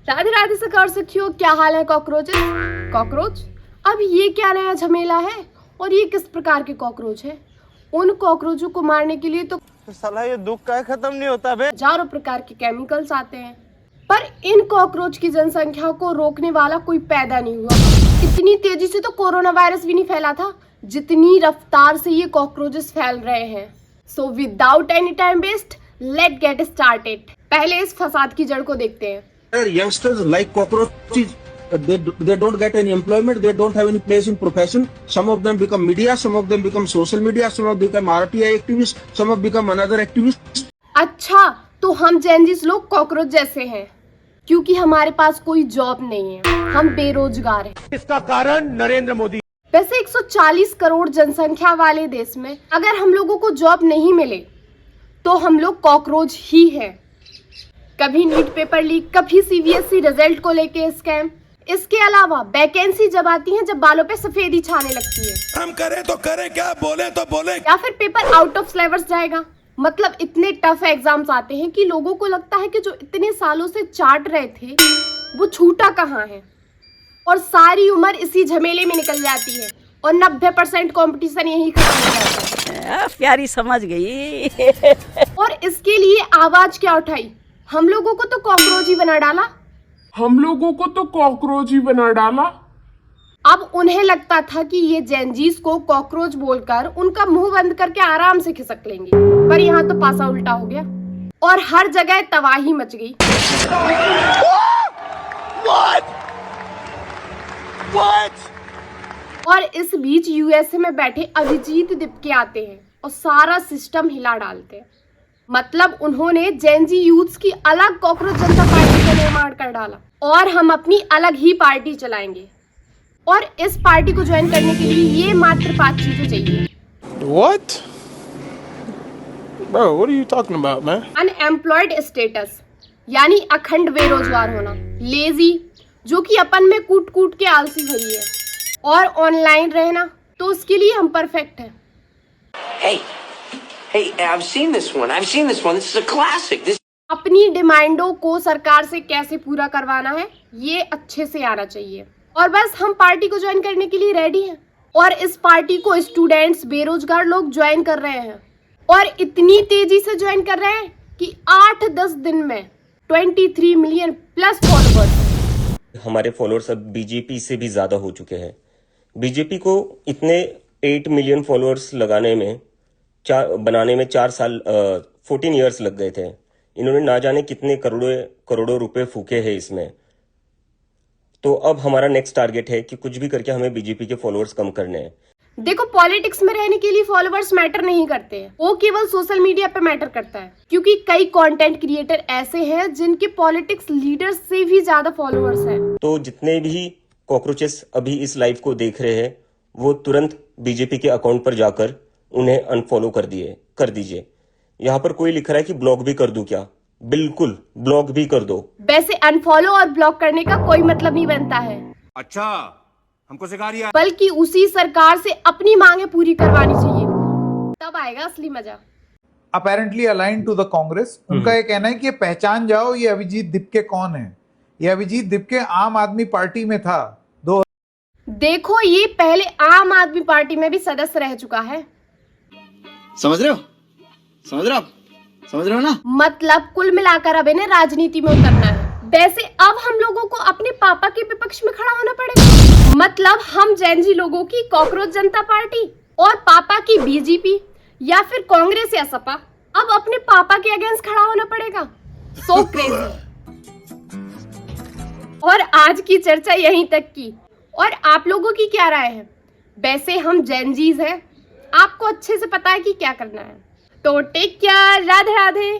राधे राधे से कर सकती हो, क्या हाल है कॉकरोचेस? कॉकरोच? अब ये क्या नया झमेला है और ये किस प्रकार के कॉकरोच है? उन कॉकरोचों को मारने के लिए तो साला ये दुख का खत्म नहीं होता बे। हजारों प्रकार के केमिकल्स आते हैं, पर इन कॉकरोच की जनसंख्या को रोकने वाला कोई पैदा नहीं हुआ। इतनी तेजी से तो कोरोना वायरस भी नहीं फैला था जितनी रफ्तार से ये कॉकरोचेस फैल रहे हैं। So without any time waste, let get started. पहले इस फसाद की जड़ को देखते हैं। Youngsters like cockroaches, they don't get any employment, they don't have any place in profession. Some of them become media, some of them become social media, some of them become RTI activists, some of become another activists. अच्छा, तो हम जेनजीस लोग cockroach जैसे हैं क्योंकि हमारे पास कोई job नहीं है, हम बेरोजगार हैं। इसका कारण नरेंद्र मोदी। वैसे 140 करोड़ जनसंख्या वाले देश में अगर हम लोगों को जॉब नहीं मिले तो हम लोग कॉकरोच ही हैं। कभी नीट पेपर लीक, कभी सीबीएसई रिजल्ट को लेके स्कैम। इसके अलावा वैकेंसी जब आती है जब बालों पे सफेदी छाने लगती है। हम करें तो करें क्या, बोले तो बोले। या फिर पेपर आउट ऑफ सिलेबस जाएगा। मतलब इतने टफ एग्जाम्स आते हैं कि लोगों को लगता है कि जो इतने सालों से चाट रहे थे वो छूटा कहाँ है, और सारी उम्र इसी झमेले में निकल जाती है और 90% कंपटीशन यही खत्म हो जाता है। प्यारी समझ गई। और इसके लिए आवाज क्या उठाई? हम लोगों को तो कॉकरोच ही बना डाला। अब उन्हें लगता था कि ये जेनजीस को कॉकरोच बोलकर उनका मुंह बंद करके आराम से खिसक लेंगे, पर यहाँ तो पासा उल्टा हो गया और हर जगह तबाही मच गई। और इस बीच यूएसए में बैठे अभिजीत दिपके आते हैं और सारा सिस्टम हिला डालते हैं। मतलब उन्होंने जेनजी यूथ्स की अलग कॉकरोच जनता पार्टी का निर्माण कर डाला और हम अपनी अलग ही पार्टी चलाएंगे। और इस पार्टी को ज्वाइन करने के लिए ये मात्र 5 चीजें चाहिए। What? Bro, what are you talking about, man? Unemployed status यानी अखंड बेरोजगार होना, लेजी जो कि अपन में कूट कूट के आलसी भई है, और ऑनलाइन रहना, तो उसके लिए हम परफेक्ट हैं। Hey, I've seen this one. This is a classic. अपनी डिमांडों को सरकार से कैसे पूरा करवाना है ये अच्छे से आना चाहिए। और बस हम पार्टी को ज्वाइन करने के लिए रेडी हैं। और इस पार्टी को स्टूडेंट्स, बेरोजगार लोग ज्वाइन कर रहे हैं और इतनी तेजी से ज्वाइन कर रहे हैं कि 8-10 दिन में 23 मिलियन प्लस फॉलोअर्स। हमारे फॉलोअर्स अब बीजेपी से भी ज्यादा हो चुके हैं। बीजेपी को इतने 8 मिलियन फॉलोअर्स बनाने में 4 साल 14 इयर्स लग गए थे। इन्होंने ना जाने कितने करोड़ों रुपए फूके हैं इसमें। तो अब हमारा नेक्स्ट टारगेट है कि कुछ भी करके हमें बीजेपी के फॉलोअर्स कम करने हैं। देखो, पॉलिटिक्स में रहने के लिए फॉलोअर्स मैटर नहीं करते हैं, वो केवल सोशल मीडिया पे मैटर करता है, क्योंकि कई कंटेंट क्रिएटर ऐसे हैं जिनके पॉलिटिक्स लीडर्स से भी ज्यादा फॉलोअर्स हैं। तो जितने भी कॉकरोचेस अभी इस लाइव को देख रहे हैं वो तुरंत बीजेपी के अकाउंट पर जाकर उन्हें अनफॉलो कर दीजिए। यहाँ पर कोई लिख रहा है कि ब्लॉक भी कर दूं क्या? बिल्कुल, ब्लॉक भी कर दो। वैसे अनफॉलो और ब्लॉक करने का कोई मतलब नहीं बनता है। अच्छा, हमको सिखा रही है। बल्कि उसी सरकार से अपनी मांगे पूरी करवानी चाहिए, तब आएगा असली मजा। Apparently align to the Congress. उनका ये कहना है कि ये पहचान जाओ ये अभिजीत दिपके कौन है। ये अभिजीत दिपके आम आदमी पार्टी में था। देखो, ये पहले आम आदमी पार्टी में भी सदस्य रह चुका है। समझ रहे हो ना? मतलब कुल मिलाकर अब इन्हें राजनीति में उतरना है। वैसे अब हम लोगों को अपने पापा के विपक्ष में खड़ा होना पड़ेगा। मतलब हम जेनजी लोगों की कॉकरोच जनता पार्टी और पापा की बीजेपी या फिर कांग्रेस या सपा, अब अपने पापा के अगेंस्ट खड़ा होना पड़ेगा। So crazy. और आज की चर्चा यहीं तक की। और आप लोगों की क्या राय है? वैसे हम जेनजीज हैं, आपको अच्छे से पता है कि क्या करना है। तो टेक केयर, राधे राधे।